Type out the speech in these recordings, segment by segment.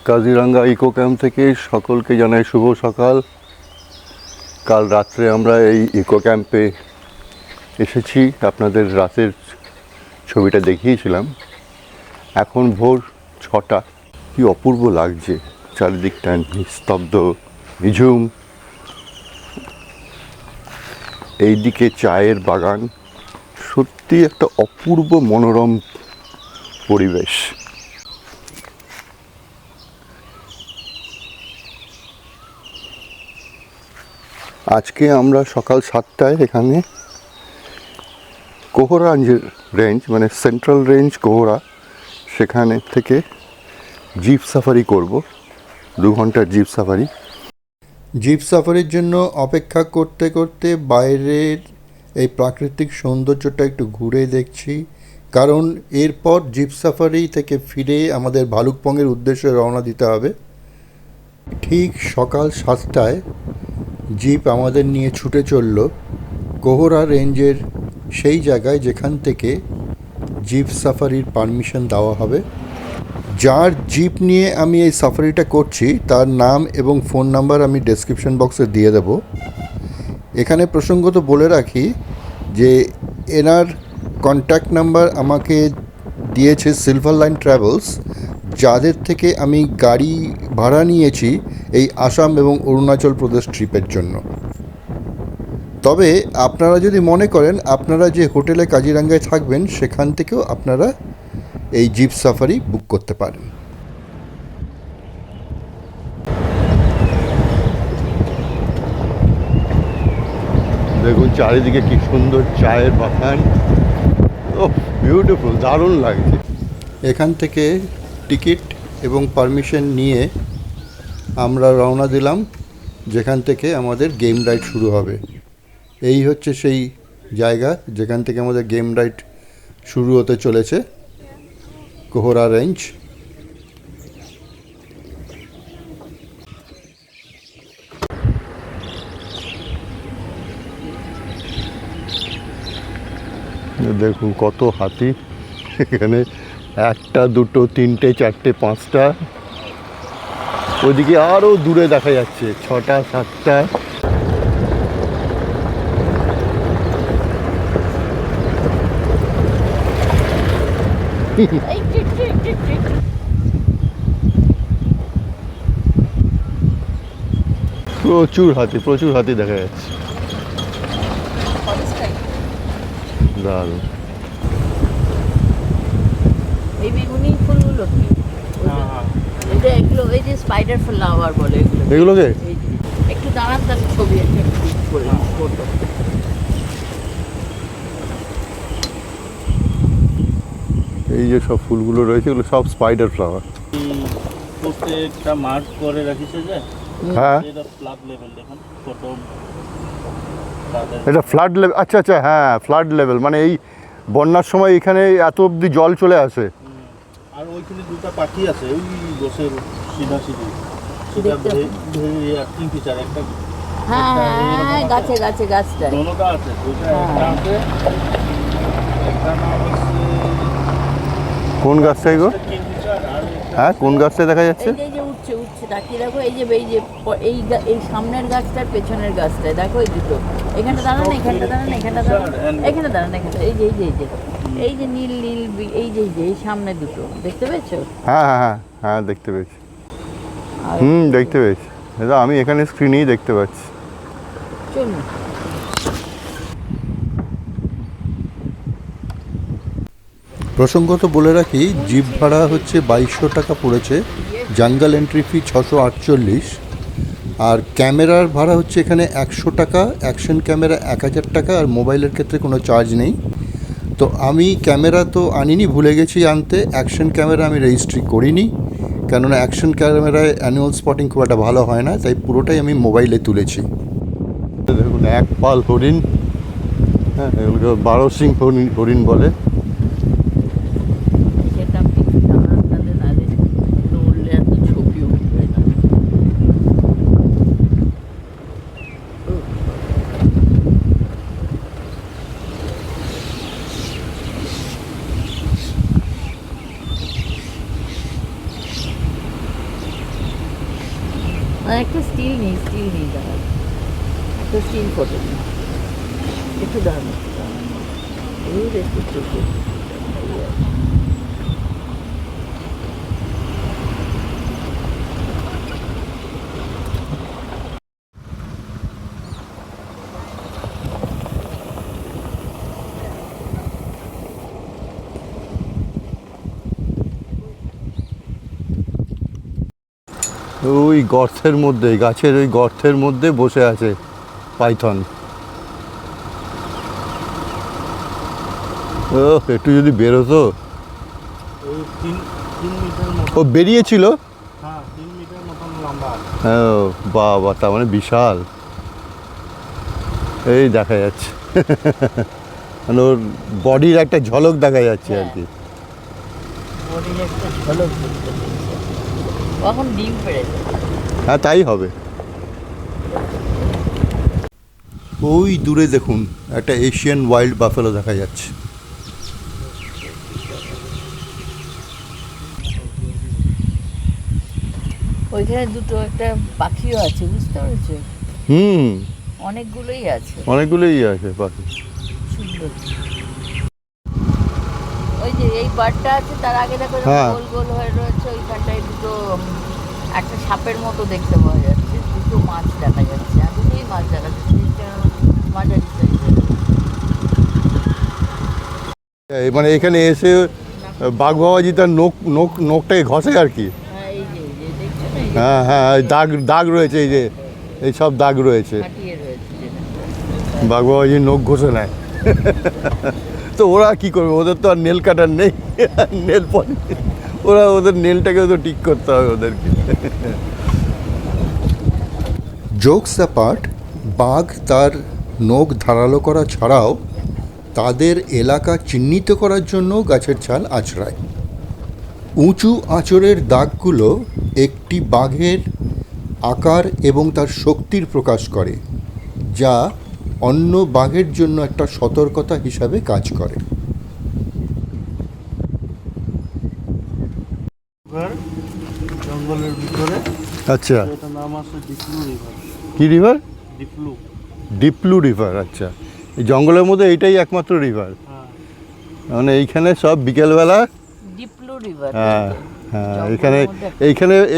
Kaziranga eco camp থেকে সকলকে জানাই শুভ সকাল। কাল রাত্রে আমরা এই ইকো ক্যাম্পে এসেছি, আপনাদের রাতের ছবিটা দেখিয়েছিলাম। এখন ভোর 6টা। কি অপূর্ব লাগছে, চারিদিকটা নিস্তব্ধ, নিঝুম। এইদিকে চায়ের বাগান, সত্যি একটা অপূর্ব মনোরম পরিবেশ। আজকে আমরা সকাল 7টায় এখানে কোহরা রেঞ্জ, মানে সেন্ট্রাল রেঞ্জ কোহরা, সেখানে থেকে জিপ সাফারি করব। 2 ঘন্টার জিপ সাফারি। জিপ সাফারির জন্য অপেক্ষা করতে করতে বাইরের এই প্রাকৃতিক সৌন্দর্যটা একটু ঘুরে দেখছি, কারণ এরপর জিপ সাফারি থেকে ফিরে আমাদের ভালুকপংয়ের উদ্দেশ্যে রওনা দিতে হবে। ঠিক সকাল 7টায় জিপ আমাদের নিয়ে ছুটে চলল কোহরা রেঞ্জের সেই জায়গায় যেখান থেকে জিপ সাফারির পারমিশন দেওয়া হবে। যার জিপ নিয়ে আমি এই সাফারিটা করছি তার নাম এবং ফোন নাম্বার আমি ডেসক্রিপশন বক্সে দিয়ে দেব। এখানে প্রসঙ্গত বলে রাখি যে এনার কন্ট্যাক্ট নাম্বার আমাকে দিয়েছে সিলভার লাইন ট্রাভেলস, যাদের থেকে আমি গাড়ি ভাড়া নিয়েছি এই আসাম এবং অরুণাচল প্রদেশ ট্রিপের জন্য। তবে আপনারা যদি মনে করেন আপনারা যে হোটেলে কাজিরাঙ্গায় থাকবেন সেখান থেকেও আপনারা এই জিপ সাফারি বুক করতে পারেন। দেখুন চারিদিকে কি সুন্দর চায়ের বাগান। ও বিউটিফুল, দারুণ লাগছে। এখান থেকে টিকিট এবং পারমিশন নিয়ে আমরা রওনা দিলাম যেখান থেকে আমাদের গেম রাইড শুরু হবে। এই হচ্ছে সেই জায়গা যেখান থেকে আমাদের গেম রাইড শুরু হতে চলেছে, কোহরা রেঞ্জ। দেখুন কত হাতি এখানে, 1টা 2টো 3টে 4টে 5টা, ওইদিকে আরও দূরে দেখা যাচ্ছে 6টা 7টা। প্রচুর হাতি দেখা যাচ্ছে, দারুণ। এই বেগুনি ফুলগুলো কি? এটা এগুলো এই যে স্পাইডার ফ্লাওয়ার বলে এগুলোকে একটু দাঁড়ান, তার ছবি একটা করে ফটো। এই যে সব ফুলগুলো রয়েছে এগুলো সব স্পাইডার ফ্লাওয়ার। প্রত্যেকটা মার্ক করে রাখিছে যে হ্যাঁ, এটা ফ্লাড লেভেল দেখুন ফটো। এটা ফ্লাড লেভেল। আচ্ছা আচ্ছা, হ্যাঁ ফ্লাড লেভেল, মানে এই বন্যার সময় এখানে এত অবধি জল চলে আসে। আর ওইখানে দুটো পাখি আছে ওই বসে সিধা সিধি টিচার একটা। হ্যাঁ হ্যাঁ, গাছে গাছটা দোনোটা আছে, দুইটা একটা আছে, একটা নাম হচ্ছে কোন গাছটাই গো? কিংফিশার। আর হ্যাঁ, কোন গাছটায় দেখা যাচ্ছে? এই যে উঠছে তাকিয়ে দেখো, এই যে এই সামনের গাছটার পেছনের গাছটায় দেখো, এই দুটো। এখানে দাঁড়ান, এখানে দাঁড়ান, এখানে দাঁড়ান, এখানে দাঁড়ান, এখানে এই যে এই যে নীল এই যে এই সামনে দুটো দেখতে পেয়েছো? হ্যাঁ হ্যাঁ হ্যাঁ হ্যাঁ, দেখতে পেয়েছি। দেখতে পেয়েছি, এটা আমি এখানে স্ক্রিনেই দেখতে পাচ্ছি। চলুন। প্রসঙ্গত বলে রাখি জিপ ভাড়া হচ্ছে 2200 টাকা পড়েছে, জাঙ্গল এন্ট্রি ফি 648, আর ক্যামেরার ভাড়া হচ্ছে এখানে 100 টাকা, অ্যাকশন ক্যামেরা 1000 টাকা, আর মোবাইলের ক্ষেত্রে কোনো চার্জ নেই। তো আমি ক্যামেরা তো আনিনি, ভুলে গেছি আনতে। অ্যাকশন ক্যামেরা আমি রেজিস্ট্রি করিনি, কেননা অ্যাকশন ক্যামেরায় অ্যানুয়াল স্পটিং খুব একটা ভালো হয় না, তাই পুরোটাই আমি মোবাইলে তুলেছি। দেখুন এক পাল হরিণ, হ্যাঁ এগুলোকে 12 সিং হরিণ বলে। সেটা আপনি দাঁড়ান, তাহলে নাহলে দৌড়লে এত ছবি উঠবে না। স্টিল নিয়ে দাঁড়ান, একটা স্টিল ফটো নিন, একটু দাঁড়ান, এই একটু চোখে ওই গর্তের মধ্যে, গাছের ওই গর্তের মধ্যে বসে আছে পাইথন। ও একটু যদি বেরোতো। ওই 3 মিটার মতো, ও বেরিয়েছিল। হ্যাঁ 3 মিটার মতন লম্বা আছে। ও বাবা, তার মানে বিশাল। এই দেখা যাচ্ছে মানে ওর বডির একটা ঝলক দেখা যাচ্ছে আর কি। বডির একটা ঝলক দেখতে পেয়েছে। কখন ডিম পেড়েছে। হ্যাঁ তাই হবে। ওই দূরে দেখুন একটা এশিয়ান ওয়াইল্ড বাফেলো দেখা যাচ্ছে। ওইখানে দুটো একটা পাখিও আছে, বুঝতে পেরেছো? হুম, অনেকগুলোই আছে, অনেকগুলোই আছে পাখি। সুন্দর। ওই যে এই বারটা আছে, তার আগে দেখো এরকম হ্যাঁ। গোল গোল হয়ে রয়েছে, ওইখানটায় দুটো একটা সাপের মতো দেখতে পাওয়া যাচ্ছে, দুটো মাছ দেখা যাচ্ছে, আর দুটোই মাছ দেখা যাচ্ছে, এটা মাঝারি সাইজের। মানে এখানে এসে বাঘ বাবাজি তার নোকটাকে ঘষে আর কি। হ্যাঁ এই যে দেখছো না, এই যে হ্যাঁ হ্যাঁ, এই দাগ রয়েছে, এই যে এই সব দাগ রয়েছে। ফাটিয়ে রয়েছে যেটা। বাঘ বাবাজি নখ ঘষে নেয়। তো ওরা কি করবে, ওদের তো আর নেল কাটার নেই, নেল পলি, ওরা ওদের নেলটাকে তো ঠিক করতে হবে ওদেরকে। জোকস অ্যাপার্ট, বাঘ তার নখ ধারালো করা ছাড়াও তাদের এলাকা চিহ্নিত করার জন্য গাছের ছাল আঁচড়ায়। উঁচু আঁচড়ের দাগগুলো একটি বাঘের আকার এবং তার শক্তির প্রকাশ করে, যা অন্য বাঘের জন্য একটা সতর্কতা হিসাবে কাজ করে। রিভার জঙ্গলের ভিতরে, আচ্ছা, এটার নাম আছে ডিপলু রিভার। কি রিভার? ডিপলু, ডিপলু রিভার। আচ্ছা, এই জঙ্গলের মধ্যে এইটাই একমাত্র রিভার। হ্যাঁ মানে এইখানে সব বিকেলবেলা। ডিপলু রিভার। হ্যাঁ হ্যাঁ,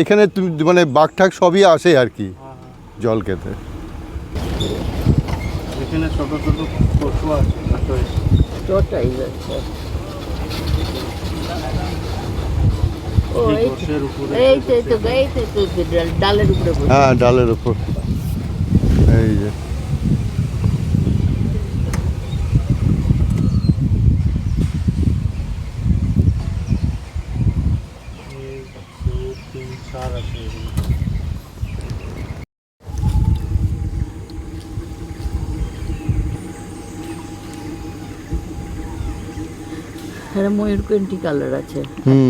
এখানে তুমি মানে বাঘ ঠাক সবই আসে আর কি হ্যাঁ হ্যাঁ। জল খেতে। এখানে ছোট ছোট পশু আছে, টোটাই যাচ্ছে। ও এই এই গছের উপরে এই তো এই তো এই তো এই তো ডালের উপরে বসে। হ্যাঁ, ডালের উপর। এই যে এই 2, 3, 4 আছে এখানে। হ্যাঁ, ময়ূরকণ্ঠী কালার আছে। হুম।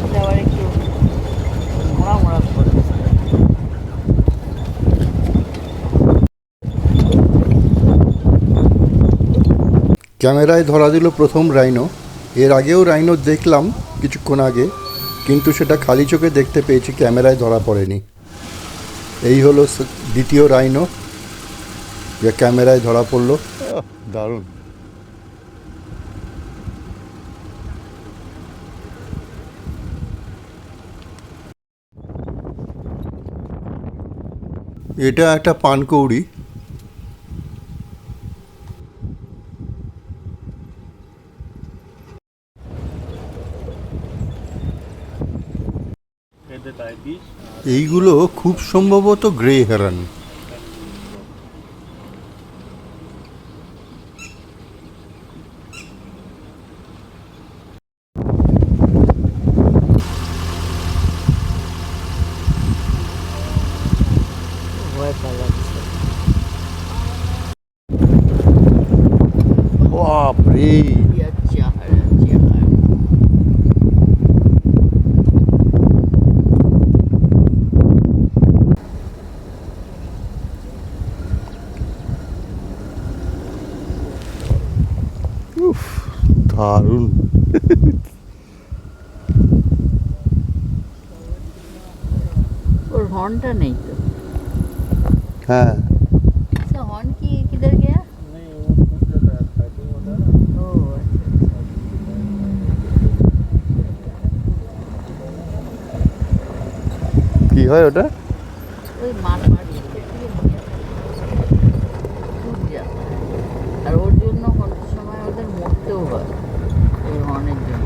এটা আবার একটু মোড়া মোড়া করে। ক্যামেরায় ধরা দিল প্রথম রাইনো। এর আগেও রাইনো দেখলাম কিছুক্ষণ আগে, কিন্তু সেটা খালি চোখে দেখতে পেয়েছি, ক্যামেরায় ধরা পড়েনি। এই হলো দ্বিতীয় রাইনো, যা ক্যামেরায় ধরা পড়লো। দারুণ। এটা একটা পানকৌড়ি। এদের টাইপিস এইগুলো খুব সম্ভবত গ্রে হেরান। ভয় পালাচ্ছে। বাপরে, চেহারা চেহারা। দারুণ। हॉर्नটা নেই তো। হ্যাঁ इसका हॉर्न की किधर गया? नहीं वो टूट जाता है फाइटिंग होता है ना ओ अच्छा। কি হয় ওটা? ওই মার করতে গিয়ে টूट जाता है। আর ওর জন্য কোনো সময় ওদের মরতেও হয় এই হর্নের জন্য।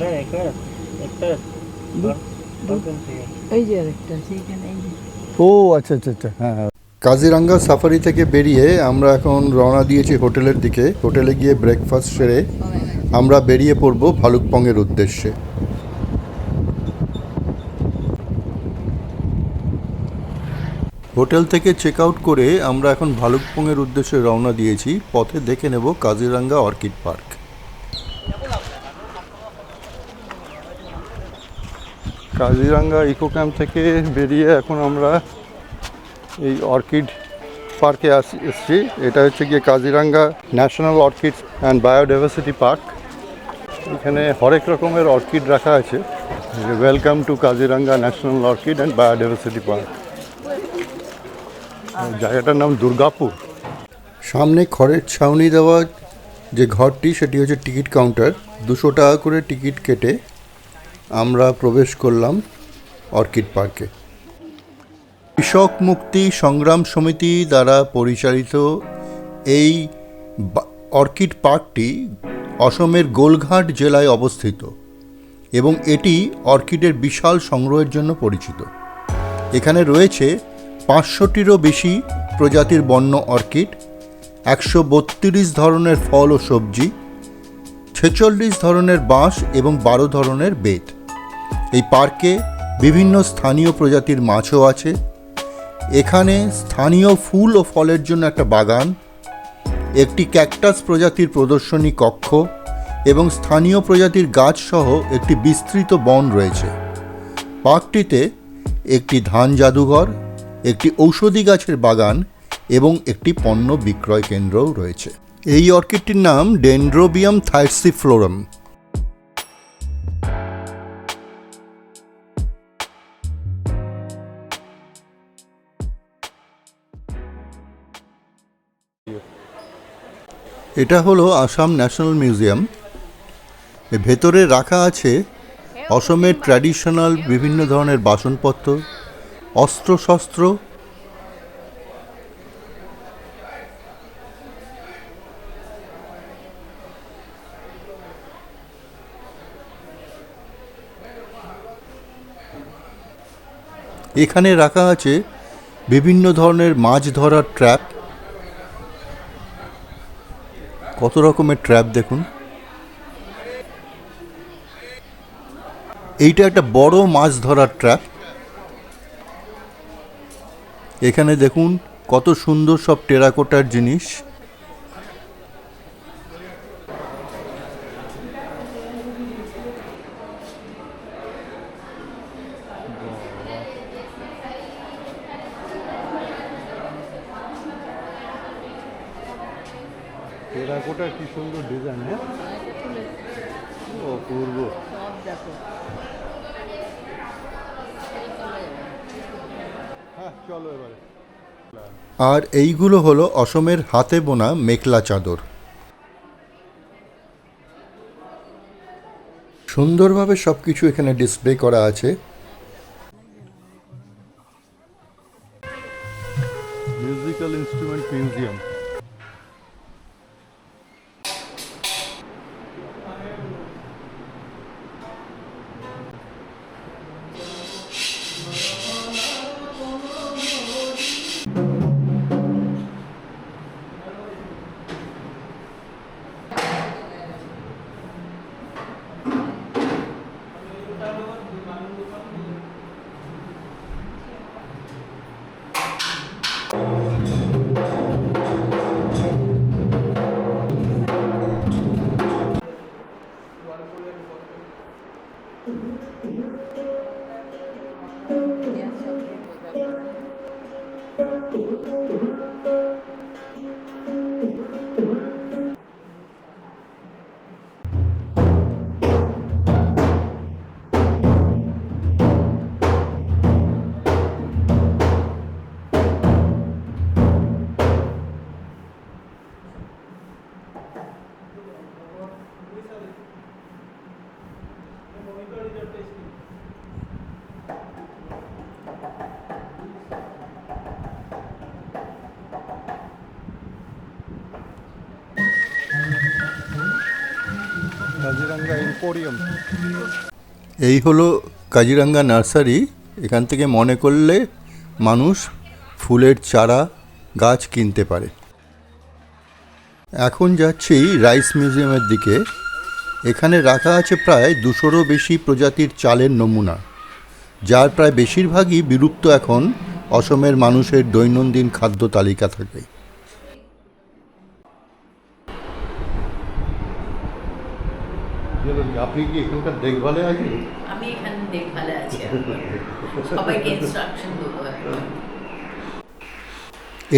नहीं एक এই যে আরেকটা সেইখানে এই যে। ও আচ্ছা আচ্ছা আচ্ছা, হ্যাঁ হ্যাঁ। কাজিরাঙ্গা সাফারি থেকে বেরিয়ে আমরা এখন রওনা দিয়েছি হোটেলের দিকে। হোটেলে গিয়ে ব্রেকফাস্ট সেরে আমরা বেরিয়ে পড়ব ভালুকপংয়ের উদ্দেশ্যে। হোটেল থেকে চেক আউট করে আমরা এখন ভালুকপংয়ের উদ্দেশ্যে রওনা দিয়েছি। পথে দেখে নেব Kaziranga orchid park. Kaziranga eco camp থেকে বেরিয়ে এখন আমরা এই অর্কিড পার্কে এসেছি। এটা হচ্ছে গিয়ে Kaziranga national orchid and biodiversity park. এখানে হরেক রকমের অর্কিড রাখা আছে। Welcome to Kaziranga national orchid and biodiversity park. জায়গাটার নাম দুর্গাপুর। সামনে খড়ের ছাউনি দেওয়া যে ঘরটি সেটি হচ্ছে টিকিট কাউন্টার। 200 টাকা করে টিকিট কেটে আমরা প্রবেশ করলাম অর্কিড পার্কে। কৃষক মুক্তি সংগ্রাম সমিতি দ্বারা পরিচালিত এই অর্কিড পার্কটি অসমের গোলঘাট জেলায় অবস্থিত এবং এটি অর্কিডের বিশাল সংগ্রহের জন্য পরিচিত। এখানে রয়েছে 500টিরও বেশি প্রজাতির বন্য অর্কিড, 132 ধরনের ফল ও সবজি, 46 ধরনের বাঁশ এবং 12 ধরনের বেত। এই পার্কে বিভিন্ন স্থানীয় প্রজাতির মাছও আছে। এখানে স্থানীয় ফুল ও ফলের জন্য একটা বাগান, একটি ক্যাকটাস প্রজাতির প্রদর্শনী কক্ষ এবং স্থানীয় প্রজাতির গাছ সহ একটি বিস্তৃত বন রয়েছে। পার্কটিতে একটি ধান জাদুঘর, একটি ঔষধি গাছের বাগান এবং একটি পণ্য বিক্রয় কেন্দ্রও রয়েছে। এই অর্কিডটির নাম ডেনড্রোবিয়াম থাইসিফ্লোরাম। এটা হলো আসাম ন্যাশনাল মিউজিয়াম। এর ভেতরে রাখা আছে অসমের ট্র্যাডিশনাল বিভিন্ন ধরনের বাসনপত্র, অস্ত্রশস্ত্র, এখানে রাখা আছে বিভিন্ন ধরনের মাছ ধরার ট্র্যাপ। কত রকমের ট্র্যাপ দেখুন। এইটা একটা বড় মাছ ধরার ট্র্যাপ। এখানে দেখুন কত সুন্দর সব টেরাকোটার জিনিস। টেরাকোটার কি সুন্দর ডিজাইন, হ্যাঁ অপূর্ব। সব দেখো। হ্যাঁ চলো এবারে। আর এইগুলো হলো অসমের হাতে বোনা মেখলা চাদর। সুন্দরভাবে সব কিছু এখানে ডিসপ্লে করা আছে। Musical instrument museum. Kaziranga emporium. এই হলো কাজিরাঙ্গা নার্সারি। এখান থেকে মনে করলে মানুষ ফুলের চারা গাছ কিনতে পারে। এখন যাচ্ছি রাইস মিউজিয়ামের দিকে। এখানে রাখা আছে প্রায় 200-রও বেশি প্রজাতির চালের নমুনা, যার প্রায় বেশিরভাগই বিলুপ্ত এখন অসমের মানুষের দৈনন্দিন খাদ্য তালিকা থাকে। আপনি কি এখানকার দেখভালে আছেন? আমি এখানে দেখভালে আছি, সবাইকে ইনস্ট্রাকশন দেবো এখন।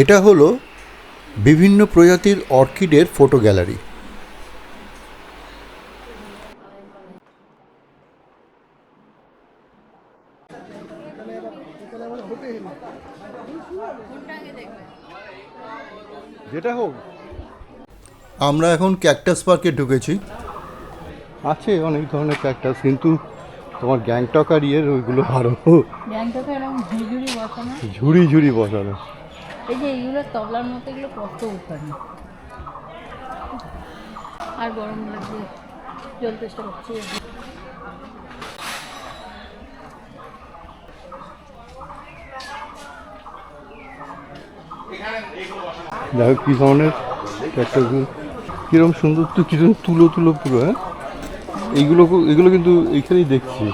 এটা হলো বিভিন্ন প্রজাতির অর্কিডের ফটো গ্যালারি। যেটা হোক, আমরা এখন ক্যাকটাস পার্কে ঢুকেছি। আছে অনেক ধরনের ক্যাকটাস, কিন্তু তোমার গ্যাংটক আর ইয়ের ওইগুলো আরো গ্যাংটকে এরকম ঝুড়ি বসানো, ঝুড়ি ঝুড়ি বসানো। এই যে এইগুলো তবলার মতো, এগুলো কত উঠানো। আর গরম লাগছে, জল চেষ্টা করছি। দেখো কি ধরনের ক্যাকটাসগুলো, কিরকম সুন্দর, তো কিরকম তুলো তুলো পুরো। হ্যাঁ, এগুলো কিন্তু এইখানেই দেখছি।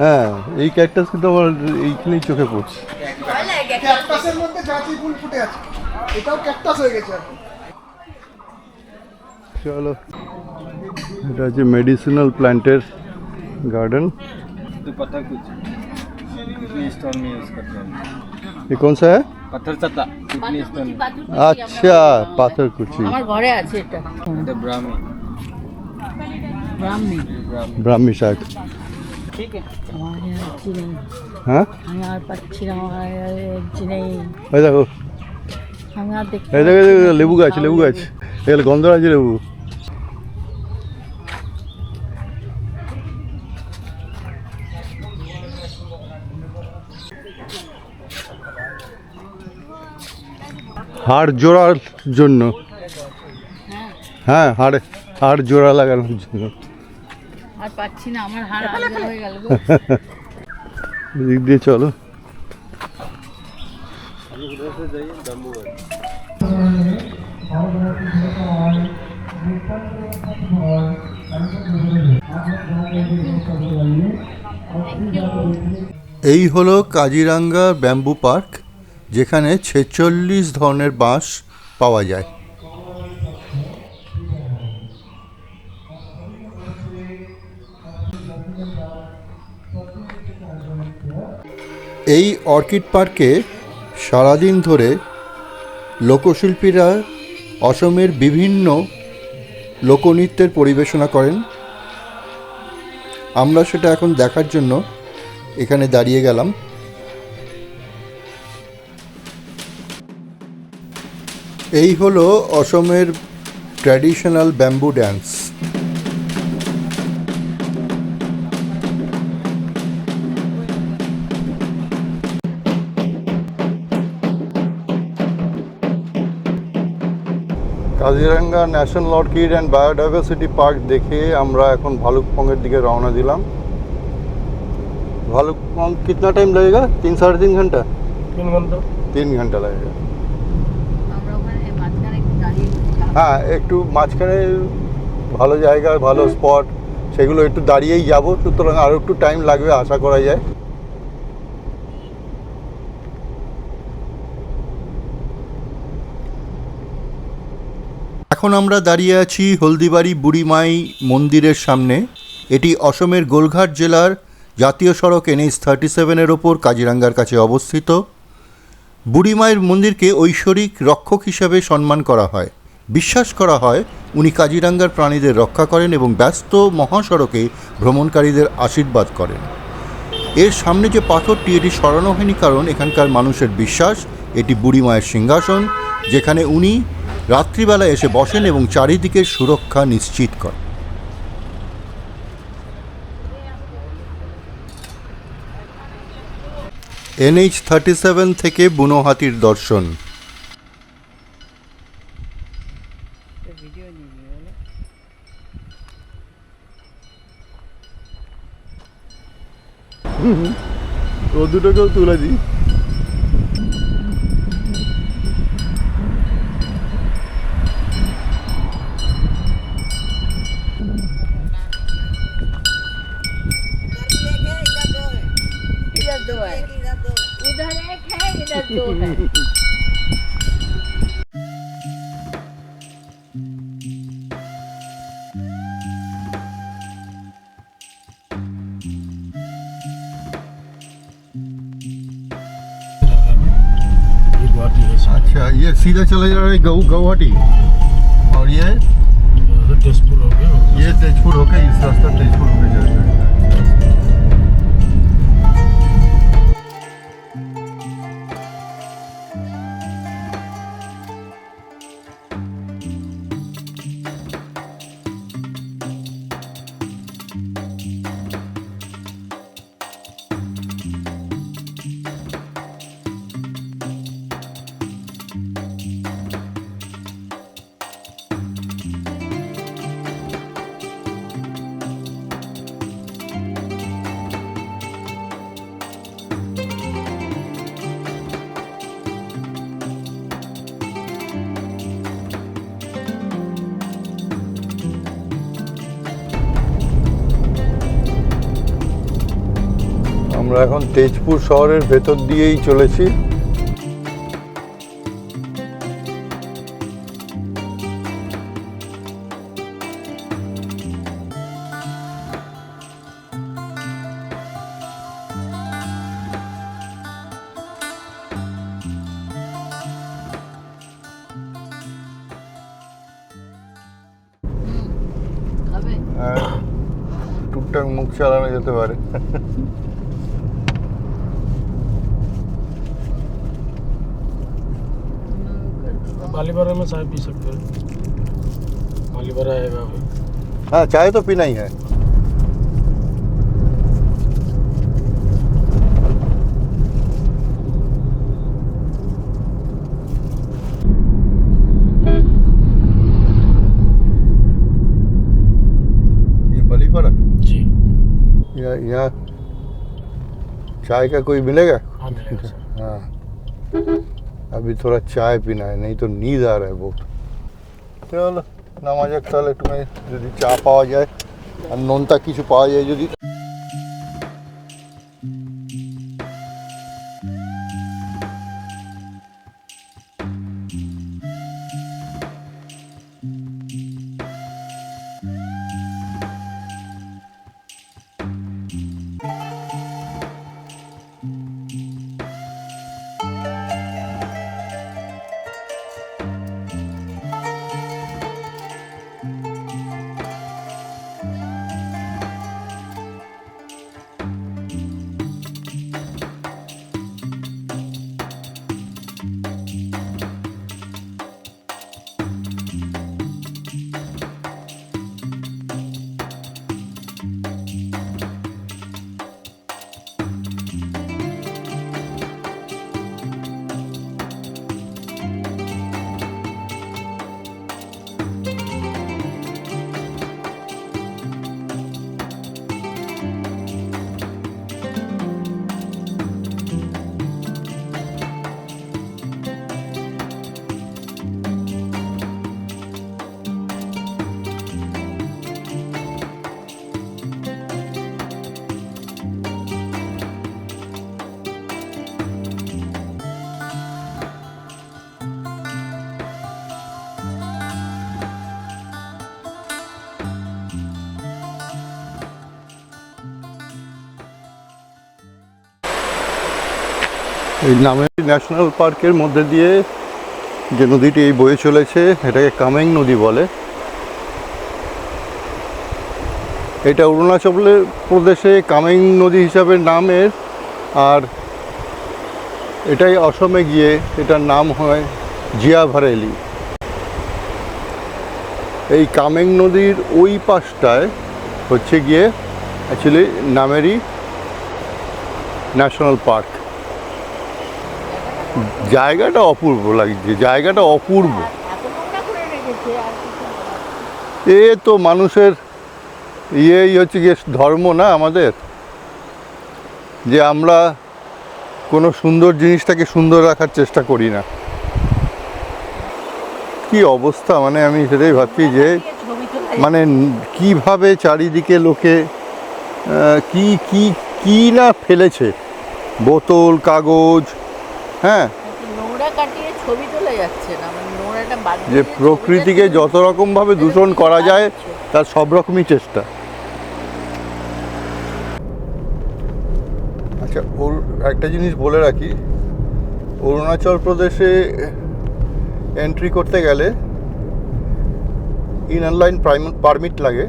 হ্যাঁ, এই ক্যাকটাস কিন্তু আমার এইখানেই চোখে পড়ছে। ক্যাকটাসের মধ্যে জাতি ফুল ফুটে আছে, এটাও ক্যাকটাস হয়ে গেছে এখন। চলো, এটা হচ্ছে মেডিসিনাল প্ল্যান্টের गार्डन। तो पत्थर कुछ किडनी स्टोन में यूज करते हैं। ये कौन सा है? पत्थर चत्ता किडनी स्टोन। अच्छा, पाथरकुची। আমার ঘরে আছে এটা, এটা ব্রাহ্মী ব্রাহ্মী। ब्राह्मी शाक। ठीक है। আমার হচ্ছে নেই, হ্যাঁ, আমি আর পাচ্ছি না, আমার হচ্ছে নেই, এই দেখো, আমি আর দেখতে এই দেখো, পাচ্ছি না। লেবু গাছ, লেবু গাছ, এগুলো গন্ধরাজ লেবু। হাড় জোড়ার জন্য, হ্যাঁ, হাড় জোড়া লাগানোর জন্য। আর পাচ্ছি না, আমার হাড় আলাদা হয়ে গেল গো। এদিক দিয়ে চলো। এই হলো কাজিরাঙ্গা ব্যাম্বু পার্ক, যেখানে 46 ধরনের বাঁশ পাওয়া যায়। এই অর্কিড পার্কে সারাদিন ধরে লোকশিল্পীরা অসমের বিভিন্ন লোকনৃত্যের পরিবেশনা করেন। আমরা সেটা এখন দেখার জন্য এখানে দাঁড়িয়ে গেলাম। এই হলো অসমের traditional bamboo dance. Kaziranga national orchid and biodiversity park দেখে আমরা এখন ভালুকপংয়ের দিকে রওনা দিলাম। ভালুকপং कितना टाइम लगेगा? 3-3.5 घंटा? 3 घंटा। 3 घंटा लगेगा। আমরা ওখানে মাঝখানে একটু দাঁড়িয়ে হ্যাঁ, একটু মাঝখানে ভালো জায়গা, ভালো স্পট, সেগুলো একটু দাঁড়িয়েই যাব, সুতরাং আরও একটু টাইম লাগবে আশা করা যায়। এখন আমরা দাঁড়িয়ে আছি হলদিবাড়ি বুড়িমাই মন্দিরের সামনে। এটি অসমের গোলঘাট জেলার জাতীয় সড়ক NH 37-এর ওপর কাজিরাঙ্গার কাছে অবস্থিত। বুড়িমায়ের মন্দিরকে ঐশ্বরিক রক্ষক হিসাবে সম্মান করা হয়। বিশ্বাস করা হয় উনি কাজিরাঙ্গার প্রাণীদের রক্ষা করেন এবং ব্যস্ত মহাসড়কে ভ্রমণকারীদের আশীর্বাদ করেন। এর সামনে যে পাথরটি, এটি সরানো হয়নি কারণ এখানকার মানুষের বিশ্বাস এটি বুড়িমায়ের সিংহাসন, যেখানে উনি রাত্রিবেলা এসে বসেন এবং চারিদিকের সুরক্ষা নিশ্চিত করেন। NH-37 থেকে বুনো হাতির দর্শন। ও দুটোকেও তুলে দিই। इधर दो है, उधर एक है, इधर दो है। ये गुवाहाटी है सर। अच्छा, ये सीधा चला जा रहा है गुवाहाटी, और ये तेजपुर हो गया। ये तेजपुर होकर इस रास्ता तेजपुर होकर जाता है। আমরা এখন তেজপুর শহরের ভেতর দিয়েই চলেছি। अबे আর টুকটাক মুখ চালানো যেতে পারে। मालीबारा में चाय पी सकते हैं। मालीबारा आएगा अभी। हाँ, चाय तो पीना ही है। ये बलीपाड़ा, जी यहाँ चाय का कोई मिलेगा? हाँ मिलेगा सर। हाँ, अभी थोड़ा चाय पीना है, नहीं तो नींद आ रहा है बहुत। চলো নামা যাক তাহলে, একটু যদি চা পাওয়া যায় আর নোনতা কিছু পাওয়া যায় যদি। এই নামেরি ন্যাশনাল পার্কের মধ্যে দিয়ে যে নদীটি এই বয়ে চলেছে এটাকে কামেং নদী বলে। এটা অরুণাচল প্রদেশে কামেং নদী হিসাবে নামের, আর এটাই অসমে গিয়ে এটার নাম হয় জিয়াভারেলি। এই কামেং নদীর ওই পাশটায় হচ্ছে গিয়ে অ্যাকচুয়ালি নামেরি ন্যাশনাল পার্ক। জায়গাটা অপূর্ব লাগছে, জায়গাটা অপূর্ব। এত নোংরা করে রেখেছে আর কিছু না। এ তো মানুষের ইয়েই হচ্ছে গিয়ে ধর্ম না আমাদের, যে আমরা কোনো সুন্দর জিনিসটাকে সুন্দর রাখার চেষ্টা করি না। কি অবস্থা, মানে আমি সেটাই ভাবছি যে ছবি তোলা মানে কিভাবে চারিদিকে লোকে কি কি কি না ফেলেছে, বোতল, কাগজ, হ্যাঁ, নোংরা কাটিয়ে ছবি তোলা যাচ্ছে না, মানে নোংরাটা বাদ দিয়ে যে ছবিটা প্রকৃতিকে তুলে- যত রকমভাবে দূষণ করা যায় তার সব রকমই চেষ্টা। আচ্ছা, ওর একটা জিনিস বলে রাখি, অরুণাচল প্রদেশে এন্ট্রি করতে গেলে ইনার লাইন পারমিট লাগে।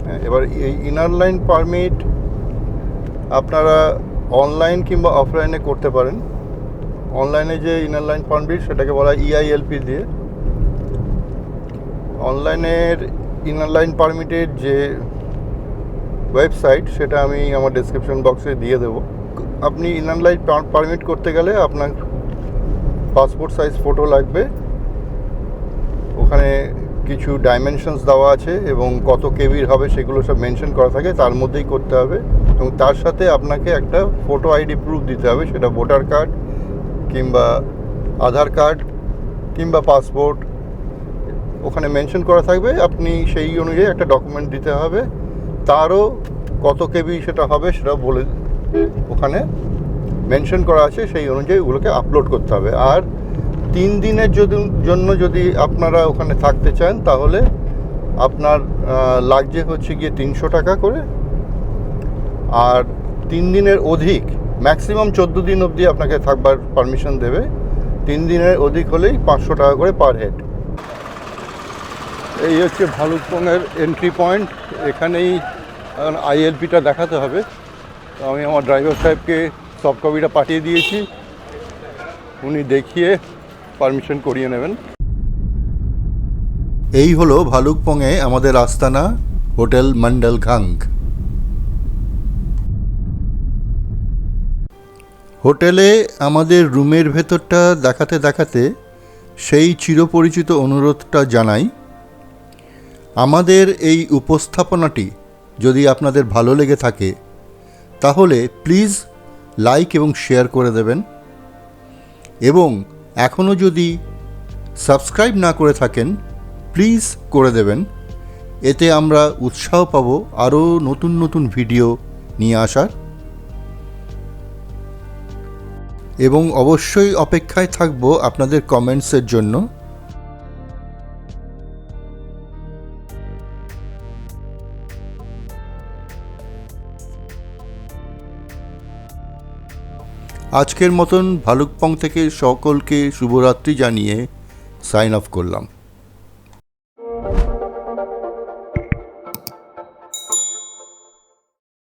হ্যাঁ, এবার এই ইনার লাইন পারমিট আপনারা অনলাইন কিংবা অফলাইনে করতে পারেন। অনলাইনে যে ইনার লাইন পারমিট সেটাকে বলা হয় EILP দিয়ে। অনলাইনের ইনার লাইন পারমিটের যে ওয়েবসাইট সেটা আমি আমার ডেসক্রিপশন বক্সে দিয়ে দেবো। আপনি ইনার লাইন পারমিট করতে গেলে আপনার পাসপোর্ট সাইজ ফটো লাগবে, ওখানে কিছু ডাইমেনশনস দেওয়া আছে এবং কত কেবির হবে সেগুলো সব মেনশন করা থাকে, তার মধ্যেই করতে হবে। এবং তার সাথে আপনাকে একটা ফটো আইডি প্রুফ দিতে হবে, সেটা ভোটার কার্ড কিংবা আধার কার্ড কিংবা পাসপোর্ট, ওখানে মেনশন করা থাকবে। আপনি সেই অনুযায়ী একটা ডকুমেন্ট দিতে হবে, তারও কত কেবি সেটা হবে সেটা বলে ওখানে মেনশন করা আছে, সেই অনুযায়ী ওগুলোকে আপলোড করতে হবে। আর 3 দিনের জন্য যদি আপনারা ওখানে থাকতে চান তাহলে আপনার লাগছে হচ্ছে গিয়ে 300 টাকা করে। আর 3 দিনের অধিক, ম্যাক্সিমাম 14 দিন অবধি আপনাকে থাকবার পারমিশন দেবে। 3 দিনের অধিক হলেই 500 টাকা করে পার হেড। এই হচ্ছে ভালুকপংয়ের এন্ট্রি পয়েন্ট। এখানেই ILPটা দেখাতে হবে। তো আমি আমার ড্রাইভার সাহেবকে সফট কপিটা পাঠিয়ে দিয়েছি, উনি দেখিয়ে পারমিশন করিয়ে নেবেন। এই হলো ভালুকপংয়ে আমাদের আস্তানা হোটেল মন্ডল ঘাং। হোটেলে আমাদের রুমের ভেতরটা দেখাতে দেখাতে সেই চিরপরিচিত অনুরোধটা জানাই, আমাদের এই উপস্থাপনাটি যদি আপনাদের ভালো লেগে থাকে তাহলে প্লিজ লাইক এবং শেয়ার করে দেবেন, এবং এখনও যদি সাবস্ক্রাইব না করে থাকেন প্লিজ করে দেবেন। এতে আমরা উৎসাহ পাবো আরও নতুন নতুন ভিডিও নিয়ে আসার, এবং অবশ্যই অপেক্ষায় থাকবো আপনাদের কমেন্টসের জন্য। আজকের মতন ভালুকপং থেকে সকলকে শুভরাত্রি জানিয়ে সাইন অফ করলাম।